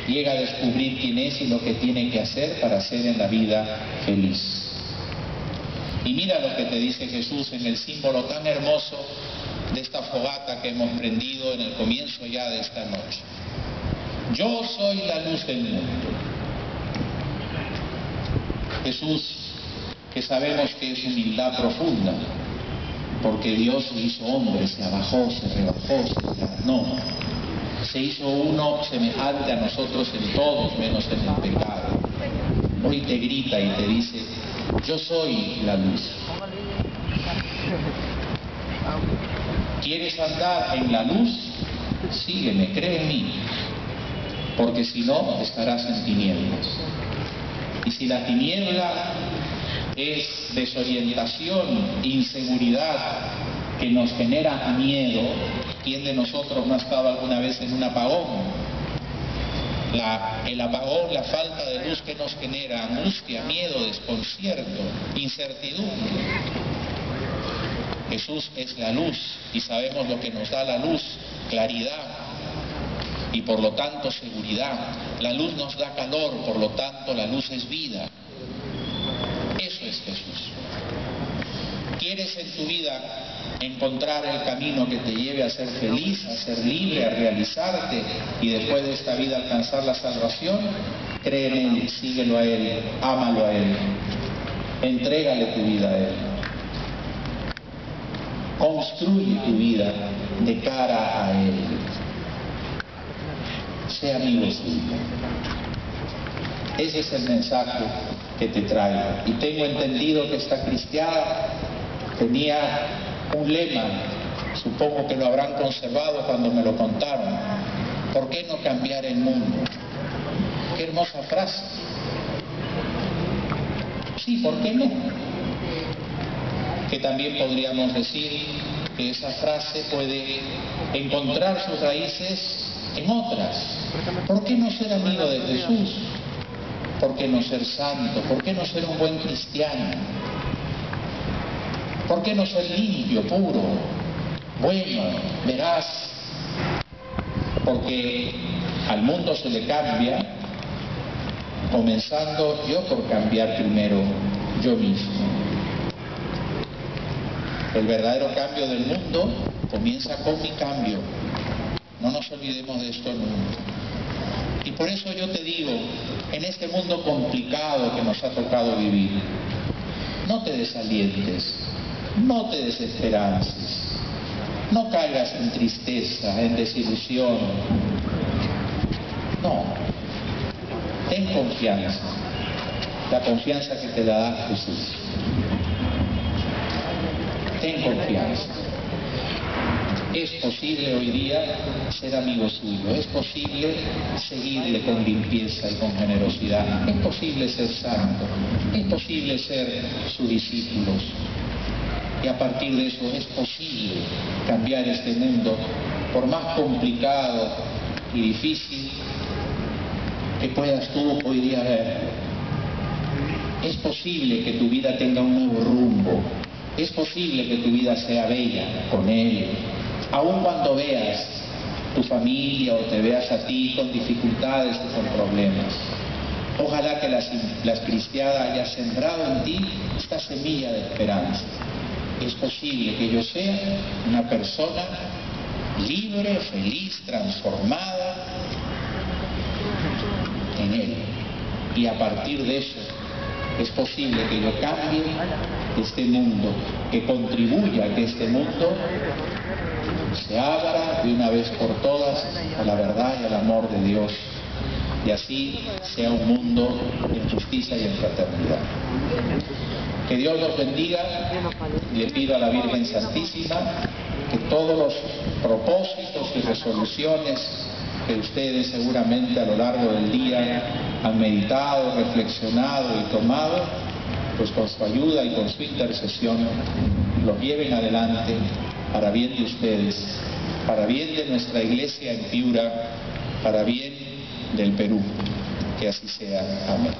llega a descubrir quién es y lo que tiene que hacer para ser en la vida feliz. Y mira lo que te dice Jesús en el símbolo tan hermoso de esta fogata que hemos prendido en el comienzo ya de esta noche. Yo soy la luz del mundo. Jesús, que sabemos que es humildad profunda, porque Dios se hizo hombre, se abajó, se rebajó, se encarnó, se hizo uno semejante a nosotros en todos menos en el pecado. Hoy te grita y te dice: yo soy la luz. ¿Quieres andar en la luz? Sígueme, cree en mí, porque si no, estarás en tinieblas. Y si la tiniebla es desorientación, inseguridad, que nos genera miedo, ¿quién de nosotros no ha estado alguna vez en un apagón? El apagón, la falta de luz que nos genera angustia, miedo, desconcierto, incertidumbre. Jesús es la luz y sabemos lo que nos da la luz: claridad y por lo tanto seguridad. La luz nos da calor, por lo tanto la luz es vida. Eso es Jesús. ¿Quieres en tu vida encontrar el camino que te lleve a ser feliz, a ser libre, a realizarte y después de esta vida alcanzar la salvación? Cree en Él, síguelo a Él, ámalo a Él, entrégale tu vida a Él. Construye tu vida de cara a Él. Sé amigo suyo. Ese es el mensaje que te traigo. Y tengo entendido que esta cristiana tenía un lema, supongo que lo habrán conservado cuando me lo contaron: ¿por qué no cambiar el mundo? Qué hermosa frase. Sí, ¿por qué no? Que también podríamos decir que esa frase puede encontrar sus raíces en otras. ¿Por qué no ser amigo de Jesús? ¿Por qué no ser santo? ¿Por qué no ser un buen cristiano? ¿Por qué no ser limpio, puro, bueno, veraz? Porque al mundo se le cambia, comenzando yo por cambiar primero yo mismo. El verdadero cambio del mundo comienza con mi cambio. No nos olvidemos de esto nunca. Y por eso yo te digo, en este mundo complicado que nos ha tocado vivir, no te desalientes, no te desesperances, no caigas en tristeza, en desilusión. No, ten confianza, la confianza que te la da Jesús. Ten confianza. Es posible hoy día ser amigo suyo, es posible seguirle con limpieza y con generosidad, es posible ser santo, es posible ser sus discípulos. Y a partir de eso es posible cambiar este mundo, por más complicado y difícil que puedas tú hoy día ver. Es posible que tu vida tenga un nuevo rumbo, es posible que tu vida sea bella con Él. Aun cuando veas tu familia o te veas a ti con dificultades o con problemas, ojalá que la cristiada haya sembrado en ti esta semilla de esperanza. Es posible que yo sea una persona libre, feliz, transformada en Él. Y a partir de eso es posible que yo cambie este mundo, que contribuya a que este mundo se abra de una vez por todas a la verdad y al amor de Dios, y así sea un mundo en justicia y en fraternidad. Que Dios los bendiga. Le pido a la Virgen Santísima que todos los propósitos y resoluciones que ustedes seguramente a lo largo del día han meditado, reflexionado y tomado, pues con su ayuda y con su intercesión los lleven adelante para bien de ustedes, para bien de nuestra iglesia en Piura, para bien del Perú. Que así sea. Amén.